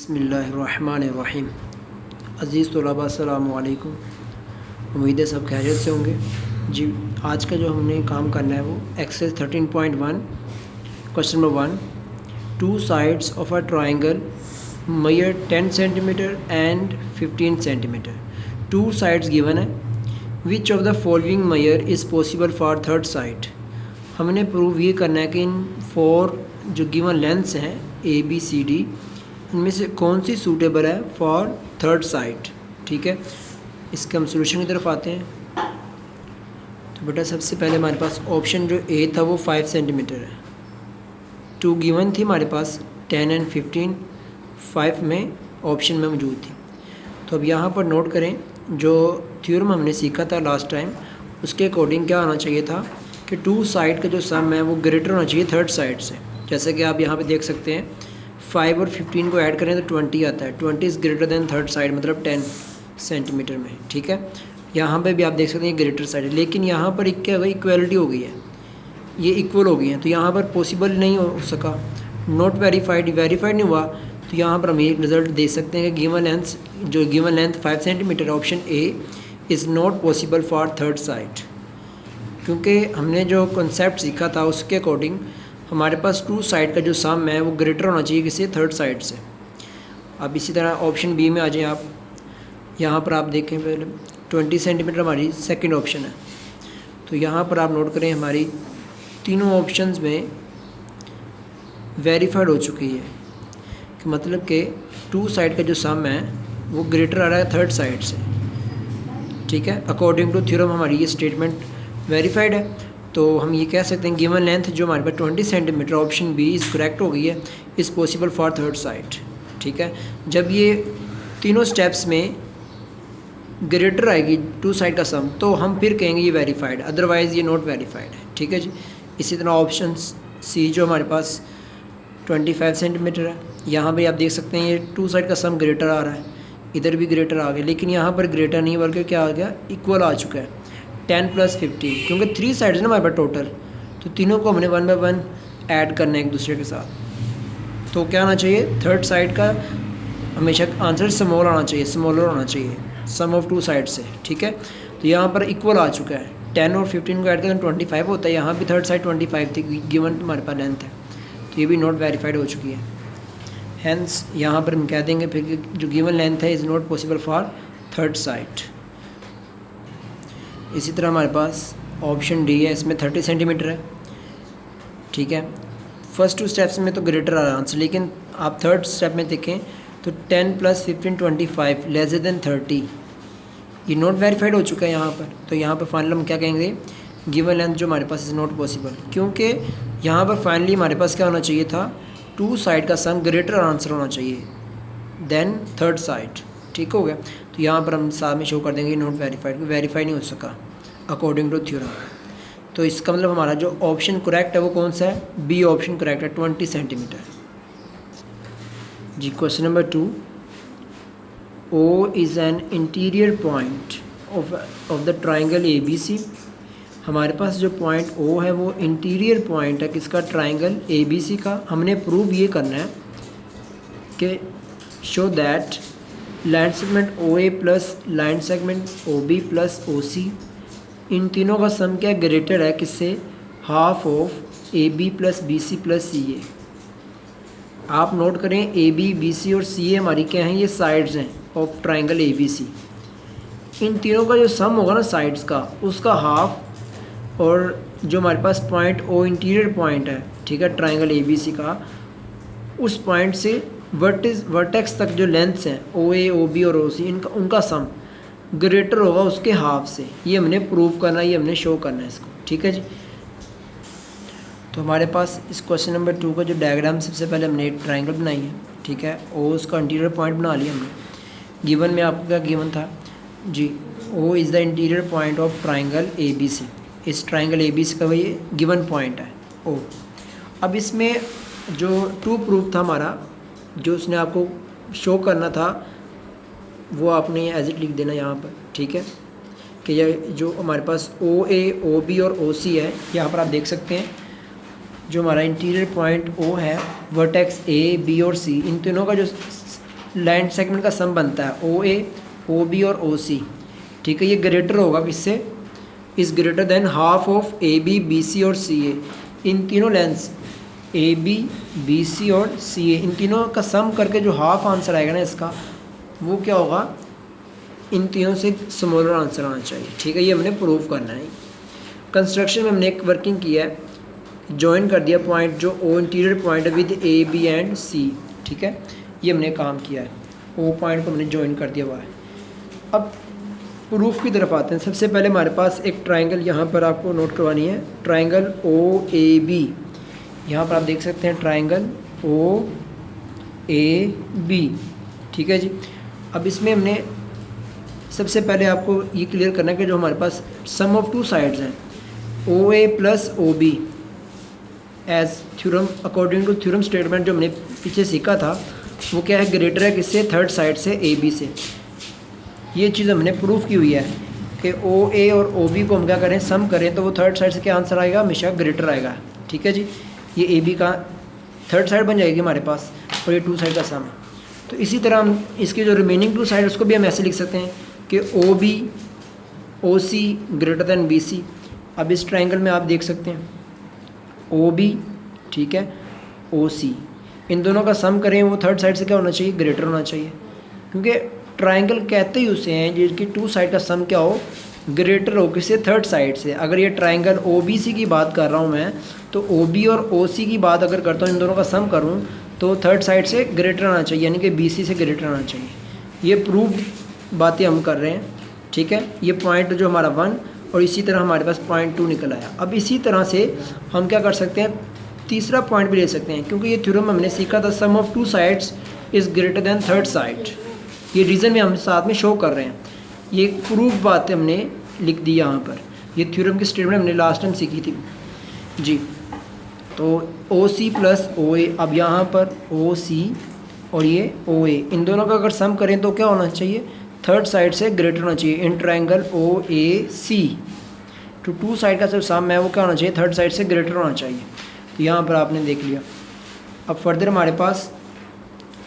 बिस्मिल्लाहिर्रहमानिर्रहीम। अज़ीज़ तलबा अस्सलामु अलैकुम। उम्मीद है सब खैरियत से होंगे। जी, आज का जो हमने काम करना है वो exercise 13.1 question number 1, two sides of a triangle measure 10 centimetre and 15 centimetre. Two sides given है, which of the following measure is possible for third side. हमने प्रूव ये करना है कि इन फोर जो गिवन लेंथ्स हैं ABCD, इनमें से कौन सी सूटेबल है फॉर थर्ड साइड। ठीक है, इसके हम सोल्यूशन की तरफ आते हैं। तो बेटा सबसे पहले हमारे पास ऑप्शन जो ए था वो 5 सेंटीमीटर है। टू गिवन थी हमारे पास 10 एंड 15, 5 में ऑप्शन में मौजूद थी। तो अब यहाँ पर नोट करें, जो थ्योरम हमने सीखा था लास्ट टाइम, उसके अकॉर्डिंग क्या होना चाहिए था कि टू साइड का जो सम है वो ग्रेटर होना चाहिए थर्ड साइड से। जैसे कि आप यहाँ पे देख सकते हैं 5 और 15 को ऐड करें तो 20 आता है। 20 is greater then third side, मतलब 10 सेंटीमीटर में। ठीक है, यहाँ पे भी आप देख सकते हैं ग्रेटर साइड है, लेकिन यहाँ पर क्या हो गई, इक्वलिटी हो गई है, ये इक्वल हो गई है। तो यहाँ पर पॉसिबल नहीं हो सका, नॉट वेरीफाइड, वेरीफाइड नहीं हुआ। तो यहाँ पर हम ये रिजल्ट दे सकते हैं कि given length 5 centimetre, option A is not possible for third side. क्योंकि हमने जो कॉन्सेप्ट सीखा था उसके अकॉर्डिंग हमारे पास टू साइड का जो सम है वो ग्रेटर होना चाहिए किसी थर्ड साइड से। अब इसी तरह ऑप्शन बी में आ जाएं आप। यहाँ पर आप देखें पहले 20 सेंटीमीटर हमारी सेकंड ऑप्शन है। तो यहाँ पर आप नोट करें हमारी तीनों ऑप्शंस में वेरीफाइड हो चुकी है कि मतलब कि टू साइड का जो सम है वो ग्रेटर आ रहा है थर्ड साइड से। ठीक है, अकॉर्डिंग टू थ्योरम हमारी ये स्टेटमेंट वेरीफाइड है। तो हम ये कह सकते हैं गिवन लेंथ जो हमारे पास 20 centimetre, option B is correct हो गई है, is possible for third side. ठीक है, जब ये तीनों स्टेप्स में ग्रेटर आएगी टू साइड का सम तो हम फिर कहेंगे ये वेरीफाइड, अदरवाइज़ ये नॉट वेरीफाइड है। ठीक है जी। इसी तरह ऑप्शन सी जो हमारे पास 25 सेंटीमीटर है, यहाँ पर आप देख सकते हैं ये टू साइड का सम ग्रेटर आ रहा है, इधर भी ग्रेटर आ गया, लेकिन यहाँ पर ग्रेटर नहीं बल्कि क्या आ गया, इक्वल आ चुका है 10 + 15, क्योंकि 3 साइड्स ना हमारे पास टोटल, तो तीनों को हमने 1 बाय 1 ऐड करना है एक दूसरे के साथ। तो क्या आना चाहिए, थर्ड साइड का हमेशा आंसर स्मॉल आना चाहिए, स्मॉलर होना चाहिए सम ऑफ टू साइड से। ठीक है, तो यहाँ पर इक्वल आ चुका है, 10 और 15 को ऐड करें 25 होता है। यहाँ भी थर्ड साइड 25 थी गिवन हमारे पास लेंथ है, तो ये भी नॉट वेरीफाइड हो चुकी है। हैंस यहाँ पर हम कह देंगे फिर कि जो गिवन लेंथ है is not possible for third side. इसी तरह हमारे पास ऑप्शन डी है, इसमें 30 सेंटीमीटर है। ठीक है, फर्स्ट टू स्टेप्स में तो ग्रेटर आ रहा आंसर, लेकिन आप थर्ड स्टेप में देखें तो 10 + 15 25 लेसर देन 30, ये नॉट वेरीफाइड हो चुका है यहाँ पर। तो यहाँ पर फाइनल हम क्या कहेंगे, गिवन लेंथ जो हमारे पास इज़ नॉट पॉसिबल, क्योंकि यहाँ पर फाइनली हमारे पास क्या होना चाहिए था, टू साइड का सम ग्रेटर आंसर होना चाहिए देन थर्ड साइड। ठीक हो गया, तो यहाँ पर हम साथ में शो कर देंगे नॉट वेरीफाइड, वेरीफाई नहीं हो सका अकॉर्डिंग टू थ्योरम। तो इसका मतलब हमारा जो ऑप्शन करेक्ट है वो कौन सा है, बी ऑप्शन करेक्ट है, 20 सेंटीमीटर। जी, question number 2, O is an interior point of the triangle ABC। हमारे पास जो पॉइंट O है वो इंटीरियर पॉइंट है किसका, ट्राइंगल ABC का। हमने प्रूव ये करना है कि show that line segment OA plus line segment OB plus OC, इन तीनों का सम क्या ग्रेटर है किससे, half of AB plus BC plus CA। आप नोट करें AB, BC और CA हमारी क्या हैं, ये साइड्स हैं ऑफ ट्राइंगल ABC। इन तीनों का जो सम होगा ना साइड्स का, उसका हाफ, और जो हमारे पास पॉइंट O इंटीरियर पॉइंट है, ठीक है, ट्राइंगल ABC का, उस पॉइंट से वर्टेक्स तक जो लेंथ्स हैं OA, OB और OC, उनका सम ग्रेटर होगा उसके हाफ से। ये हमने प्रूव करना है, ये हमने शो करना है इसको। ठीक है जी। तो हमारे पास इस क्वेश्चन नंबर 2 का जो डायग्राम, सबसे पहले हमने एक ट्राइंगल बनाई है। ठीक है, O उसका इंटीरियर पॉइंट बना लिया हमने। गिवन में आपको क्या गिवन था जी, O is the interior point of triangle ABC। इस ट्राइंगल ABC का ये गिवन पॉइंट है O। अब इसमें जो टू प्रूफ था हमारा, जो उसने आपको शो करना था, वो आपने एज इट लिख देना यहाँ पर। ठीक है, कि ये जो हमारे पास OA, OB और OC है, यहाँ पर आप देख सकते हैं जो हमारा इंटीरियर पॉइंट O है, वर्टेक्स A, B और C, इन तीनों का जो लाइन सेगमेंट का सम बनता है ओ ए, ओ बी और ओ सी, ठीक है। ये ग्रेटर होगा किससे, is greater than half of A B, B C और सी ए। इन तीनों lengths A B, B C और सी ए, इन तीनों का सम करके जो हाफ आंसर आएगा ना इसका, वो क्या होगा, इन तीनों से स्मॉलर आंसर आना चाहिए, ठीक है। ये हमने प्रूव करना है। कंस्ट्रक्शन में हमने एक वर्किंग किया है, जॉइन कर दिया पॉइंट जो ओ इंटीरियर पॉइंट है विद ए बी एंड सी, ठीक है। ये हमने काम किया है, ओ पॉइंट को हमने जॉइन कर दिया हुआ है। अब प्रूफ की तरफ आते हैं। सबसे पहले हमारे पास एक ट्राइंगल यहाँ पर आपको नोट करवानी है, ट्राइंगल ओ ए बी। यहाँ पर आप देख सकते हैं ट्राइंगल ओ ए बी, ठीक है जी। अब इसमें हमने सबसे पहले आपको ये क्लियर करना है कि जो हमारे पास सम ऑफ टू साइड्स हैं, O A plus O B, as theorem according to theorem statement जो हमने पीछे सीखा था, वो क्या है, ग्रेटर है किससे, थर्ड साइड से, ए बी से। ये चीज़ हमने प्रूफ की हुई है कि ओ ए और ओ बी को हम क्या करें, सम करें तो वो थर्ड साइड से क्या आंसर आएगा, हमेशा ग्रेटर आएगा, ठीक है जी। ये ए बी का थर्ड साइड बन जाएगी हमारे पास और ये टू साइड का सम है। तो इसी तरह हम इसके जो रिमेनिंग टू साइड उसको भी हम ऐसे लिख सकते हैं कि ओ बी ओ सी ग्रेटर दैन बी सी। अब इस ट्राइंगल में आप देख सकते हैं ओ बी, ठीक है, ओ सी, इन दोनों का सम करें वो थर्ड साइड से क्या होना चाहिए, ग्रेटर होना चाहिए, क्योंकि ट्राइंगल कहते ही उसे हैं जिसकी टू साइड का सम क्या हो, ग्रेटर हो किससे, थर्ड साइड से। अगर ये ट्राइंगल ओ बी सी की बात कर रहा हूँ मैं, तो ओ बी और ओ सी की बात अगर करता हूँ, इन दोनों का सम करूँ तो थर्ड साइड से ग्रेटर आना चाहिए, यानी कि बी सी से ग्रेटर आना चाहिए। ये प्रूव्ड बातें हम कर रहे हैं, ठीक है। ये पॉइंट जो हमारा 1 और इसी तरह हमारे पास पॉइंट 2 निकल आया। अब इसी तरह से हम क्या कर सकते हैं, तीसरा पॉइंट भी ले सकते हैं, क्योंकि ये थ्योरम हमने सीखा था, sum of two sides is greater than third side. ये रीज़न में हम साथ में शो कर रहे हैं, ये प्रूफ बातें हमने लिख दी यहाँ पर। ये थ्योरम की स्टेटमेंट हमने लास्ट टाइम सीखी थी जी। तो ओ सी प्लस ओ ए, अब यहाँ पर ओ सी और ये ओ ए, इन दोनों का अगर सम करें तो क्या होना चाहिए, थर्ड साइड से ग्रेटर होना चाहिए। इन ट्राइंगल ओ ए सी तो टू साइड का जो सम है वो क्या होना चाहिए, थर्ड साइड से ग्रेटर होना चाहिए। तो यहाँ पर आपने देख लिया। अब फर्दर हमारे पास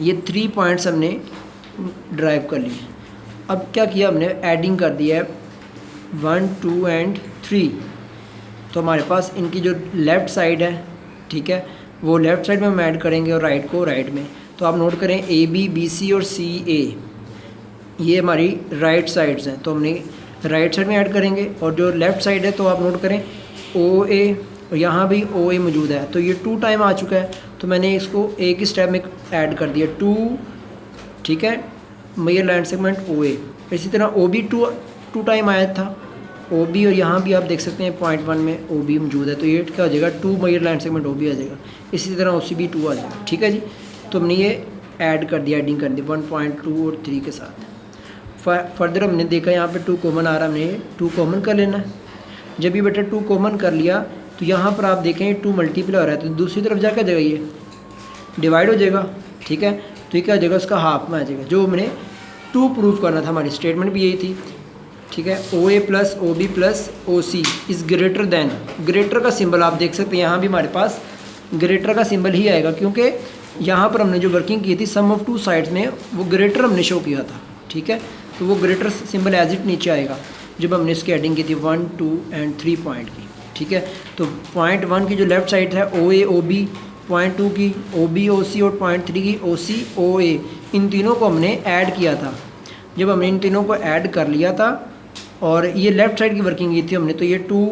ये 3 पॉइंट्स हमने ड्राइव कर लिए। अब क्या किया हमने, एडिंग कर दिया है 1 2 एंड 3। तो हमारे पास इनकी जो लेफ़्ट साइड है, ठीक है, वो लेफ़्ट साइड में हम ऐड करेंगे और राइट को राइट में। तो आप नोट करें ए बी, बी सी और सी ए, ये हमारी राइट साइड्स हैं, तो हमने राइट साइड में ऐड करेंगे। और जो लेफ़्ट साइड है तो आप नोट करें ओ ए, और यहाँ भी ओ ए मौजूद है, तो ये 2 टाइम आ चुका है, तो मैंने इसको एक ही स्टेप में ऐड कर दिया 2, ठीक है, मेजर लाइन सेगमेंट ओ ए। इसी तरह ओ बी 2 टाइम आया था ओ बी, और यहाँ भी आप देख सकते हैं पॉइंट 1 में ओ बी मौजूद है, तो ये क्या हो जाएगा, 2 measure line segment O B आ जाएगा। इसी तरह ओ सी भी 2 आ जाएगा, ठीक है जी। तो हमने ये ऐड कर दिया, एडिंग कर दी 1.2 और 3 के साथ। फर्दर हमने देखा यहाँ पे 2 कॉमन आ रहा, हमने 2 कॉमन कर लेना है। जब ये बेटा 2 कॉमन कर लिया तो यहाँ पर आप देखें 2 मल्टीप्लाई हो रहा है, तो दूसरी तरफ जा क्या जाएगा, ये डिवाइड हो जाएगा, ठीक है। तो ये क्या हो जाएगा, उसका हाफ में आ जाएगा। जो हमने 2 प्रूफ करना था, हमारी स्टेटमेंट भी यही थी, ठीक है। O A plus O B plus O C is greater than, greater का सिंबल आप देख सकते हैं, यहाँ भी हमारे पास ग्रेटर का सिंबल ही आएगा, क्योंकि यहाँ पर हमने जो वर्किंग की थी सम ऑफ टू साइड्स में, वो ग्रेटर हमने शो किया था, ठीक है। तो वो ग्रेटर सिंबल एज इट नीचे आएगा जब हमने इसकी एडिंग की थी 1 2 एंड 3 पॉइंट की, ठीक है। तो पॉइंट 1 की जो लेफ़्ट साइड है ओ ए ओ बी, पॉइंट 2 की ओ बी ओ सी, और पॉइंट 3 की ओ सी ओ ए, इन तीनों को हमने ऐड किया था। जब हमने इन तीनों को ऐड कर लिया था और ये लेफ़्ट साइड की वर्किंग की थी हमने, तो ये 2,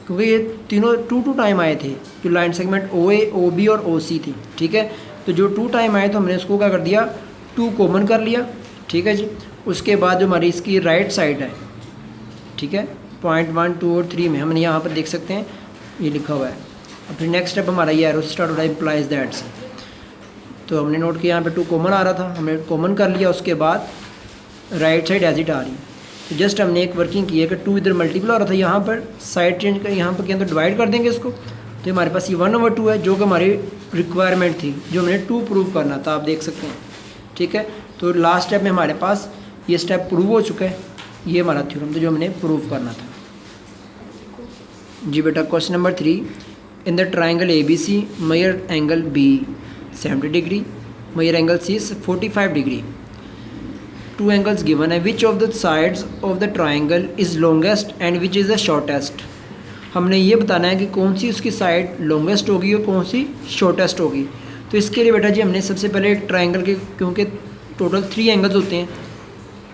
क्योंकि ये तीनों 2 टाइम आए थे, जो लाइन सेगमेंट ओ ए ओ बी और ओ सी थी, ठीक है। तो जो 2 टाइम आए तो हमने इसको क्या कर दिया, 2 कॉमन कर लिया, ठीक है जी। उसके बाद जो हमारी इसकी राइट साइड है, ठीक है, पॉइंट 1 2 और 3 में हमने यहाँ पर देख सकते हैं ये लिखा हुआ है। और फिर नेक्स्ट स्टेप हमारा ये एरो स्टार्ट हो रहा है, इम्प्लाइज दैट से। तो हमने नोट किया यहाँ पे 2 कॉमन आ रहा था, हमने कॉमन कर लिया। उसके बाद राइट साइड एज इट आ रही है, तो जस्ट हमने एक वर्किंग की है कि 2 इधर मल्टीपल हो रहा था, यहाँ पर साइड चेंज कर, यहाँ पर के अंदर डिवाइड कर देंगे इसको। तो हमारे पास ये 1/2 है, जो कि हमारी रिक्वायरमेंट थी, जो हमने 2 प्रूव करना था, आप देख सकते हैं, ठीक है। तो लास्ट स्टेप में हमारे पास ये स्टेप प्रूव हो चुका है, ये हमारा थ्योरम था जो हमने प्रूव करना था जी। बेटा question number 3, in the triangle A B C measure angle B 70 degree, measure angle C is 45 degree. Two angles given है, which of the sides of the triangle is longest and which is the shortest. हमने ये बताना है कि कौन सी उसकी side longest होगी और कौन सी शॉर्टेस्ट होगी। तो इसके लिए बेटा जी हमने सबसे पहले ट्राइंगल के, क्योंकि टोटल 3 एंगल्स होते हैं,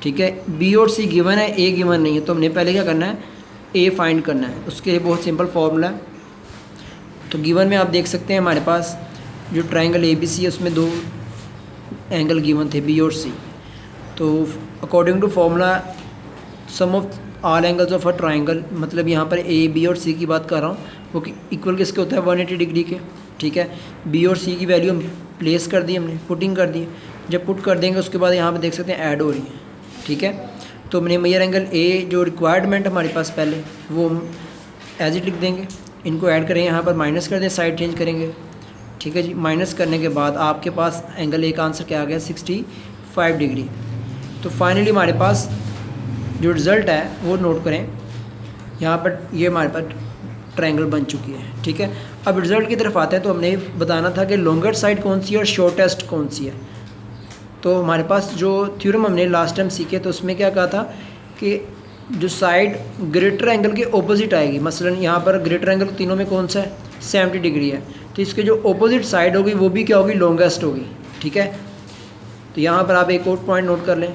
ठीक है, बी और सी गिवन है, ए गिवन नहीं है, तो हमने पहले क्या करना है, ए फाइंड करना है। उसके लिए बहुत सिंपल फॉर्मूला है। तो गिवन में आप देख सकते हैं हमारे पास जो ट्राइंगल ए बी सी है उसमें 2 एंगल गिवन थे, बी और सी। तो according to formula sum of all angles of a triangle, मतलब यहाँ पर ए बी और सी की बात कर रहा हूँ, वो इक्वल किसके होता है, 180 डिग्री के, ठीक है। बी और सी की वैल्यू हम प्लेस कर दी, हमने पुटिंग कर दी। जब पुट कर देंगे उसके बाद यहाँ पे देख सकते हैं ऐड हो रही है, ठीक है। तो हमने मेजर एंगल ए जो रिक्वायरमेंट हमारे पास पहले वो एज इट लिख देंगे, इनको ऐड करेंगे, यहाँ पर माइनस कर दें, साइड चेंज करेंगे, ठीक है जी। माइनस करने के बाद आपके पास एंगल ए का आंसर क्या आ गया, 65 डिग्री। तो फाइनली हमारे पास जो रिज़ल्ट है वो नोट करें, यहाँ पर ये हमारे पास ट्रायंगल बन चुकी है, ठीक है। अब रिज़ल्ट की तरफ आते हैं। तो हमने बताना था कि लॉन्गर साइड कौन सी है और शॉर्टेस्ट कौन सी है। तो हमारे पास जो थ्योरम हमने लास्ट टाइम सीखे तो उसमें क्या कहा था कि जो साइड ग्रेटर एंगल के ऑपोजिट आएगी, मसलन यहाँ पर ग्रेटर एंगल तीनों में कौन सा है, 70 डिग्री है, तो इसके जो ऑपोजिट साइड होगी वो भी क्या होगी, लॉन्गेस्ट होगी, ठीक है। तो यहाँ पर आप एक और पॉइंट नोट कर लें,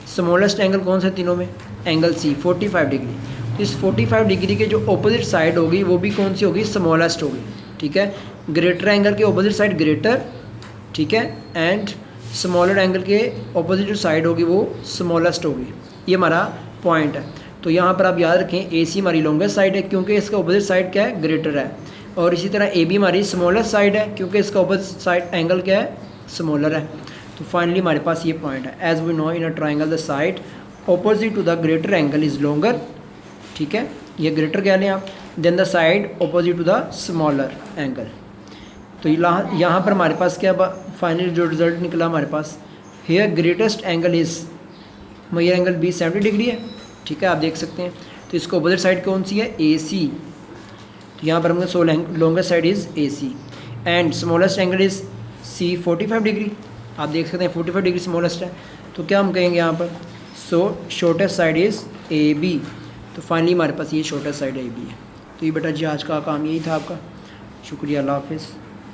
स्मॉलेस्ट एंगल कौन सा है तीनों में, एंगल सी 45 डिग्री। तो इस 45 डिग्री के जो ऑपोजिट साइड होगी वो भी कौन सी होगी, स्मॉलेस्ट होगी, ठीक है। ग्रेटर एंगल के ऑपोजिट साइड ग्रेटर, ठीक है, एंड स्मॉलर एंगल के ऑपोजिट जो साइड होगी वो स्मॉलेस्ट होगी। ये हमारा पॉइंट है। तो यहाँ पर आप याद रखें ए सी हमारी लॉन्गेस्ट साइड है क्योंकि इसका ऑपोजिट साइड क्या है, ग्रेटर है। और इसी तरह ए बी हमारी स्मॉलेस्ट साइड है क्योंकि इसका ऑपोजिट साइड एंगल क्या है, स्मॉलर है। तो फाइनली हमारे पास ये पॉइंट है, as we know in a triangle the side opposite to the greater angle is longer, ठीक है, ये ग्रेटर कह लें आप, then the side opposite to the smaller angle. तो यहाँ पर हमारे पास क्या फाइनली जो रिजल्ट निकला हमारे पास, here greatest angle is, measure angle B 70 degree है, ठीक है, आप देख सकते हैं। तो इसको ऑपोजिट साइड कौन सी है, ए सी। तो यहाँ पर हमने so longest side is A C and smallest angle is C 45 degree, आप देख सकते हैं 45 डिग्री स्मॉलेस्ट है। तो क्या हम कहेंगे यहाँ पर, so shortest side is A B. तो फाइनली हमारे पास ये शॉर्टेस्ट साइड ए बी है। तो ये बेटा जी आज का काम यही था आपका, शुक्रिया, अल्लाह हाफिज़।